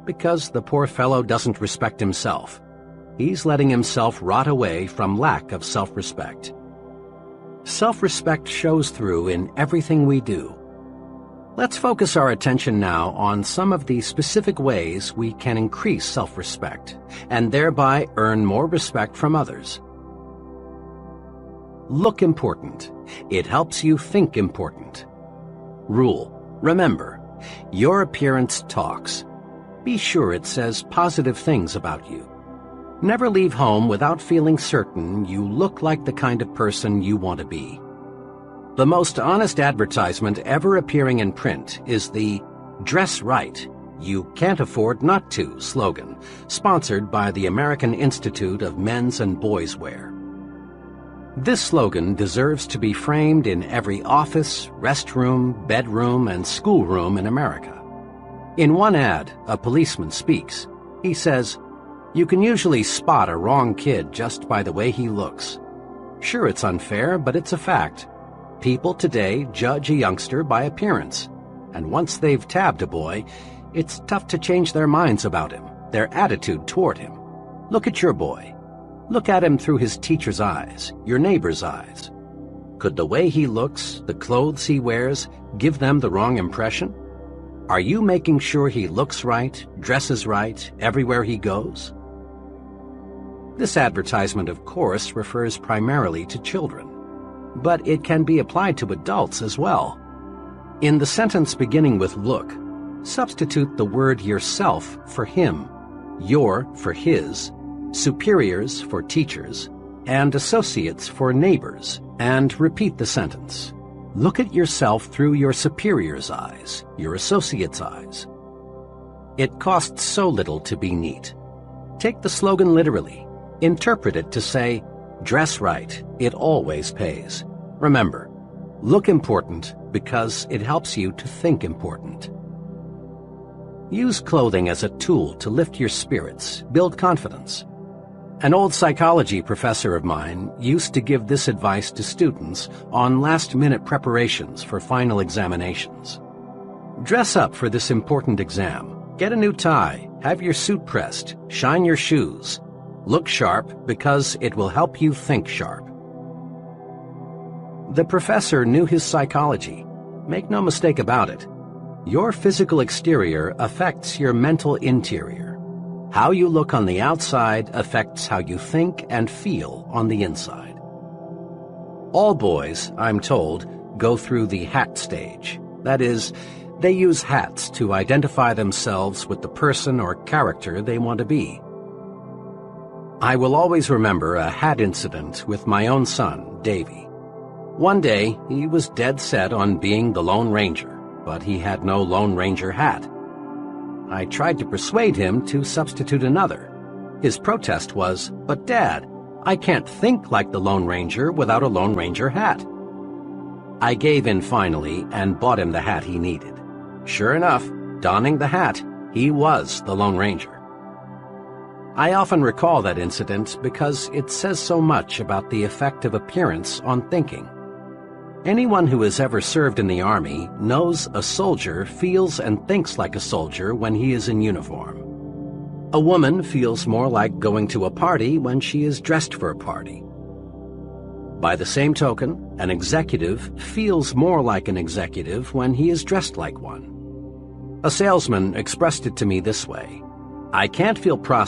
Because the poor fellow doesn't respect himself. He's letting himself rot away from lack of self-respect. Self-respect shows through in everything we do. Let's focus our attention now on some of the specific ways we can increase self-respect and thereby earn more respect from others. Look important. It helps you think important. Rule: remember, your appearance talks. Be sure it says positive things about you. Never leave home without feeling certain you look like the kind of person you want to be. The most honest advertisement ever appearing in print is the "Dress Right, You Can't Afford Not To" slogan, sponsored by the American Institute of Men's and Boys' Wear. This slogan deserves to be framed in every office, restroom, bedroom, and schoolroom in America. In one ad, a policeman speaks. He says, "You can usually spot a wrong kid just by the way he looks. Sure, it's unfair, but it's a fact. People today judge a youngster by appearance, and once they've tabbed a boy, it's tough to change their minds about him, their attitude toward him. Look at your boy. Look at him through his teacher's eyes, your neighbor's eyes. Could the way he looks, the clothes he wears, give them the wrong impression? Are you making sure he looks right, dresses right, everywhere he goes?" This advertisement, of course, refers primarily to children, but it can be applied to adults as well. In the sentence beginning with "look," substitute the word yourself for him, your for his, superiors for teachers, and associates for neighbors, and repeat the sentence. Look at yourself through your superior's eyes, your associate's eyes. It costs so little to be neat. Take the slogan literally. Interpret it to say, "Dress right, it always pays." Remember, look important because it helps you to think important. Use clothing as a tool to lift your spirits, build confidence. An old psychology professor of mine used to give this advice to students on last-minute preparations for final examinations. Dress up for this important exam. Get a new tie, have your suit pressed, shine your shoes. Look sharp because it will help you think sharp. The professor knew his psychology. Make no mistake about it. Your physical exterior affects your mental interior. How you look on the outside affects how you think and feel on the inside. All boys, I'm told, go through the hat stage. That is, they use hats to identify themselves with the person or character they want to be. I will always remember a hat incident with my own son, Davy. One day, he was dead set on being the Lone Ranger, but he had no Lone Ranger hat. I tried to persuade him to substitute another. His protest was, "But Dad, I can't think like the Lone Ranger without a Lone Ranger hat." I gave in finally and bought him the hat he needed. Sure enough, donning the hat, he was the Lone Ranger. I often recall that incident because it says so much about the effect of appearance on thinking. Anyone who has ever served in the Army knows a soldier feels and thinks like a soldier when he is in uniform. A woman feels more like going to a party when she is dressed for a party. By the same token, an executive feels more like an executive when he is dressed like one. A salesman expressed it to me this way: "I can't feel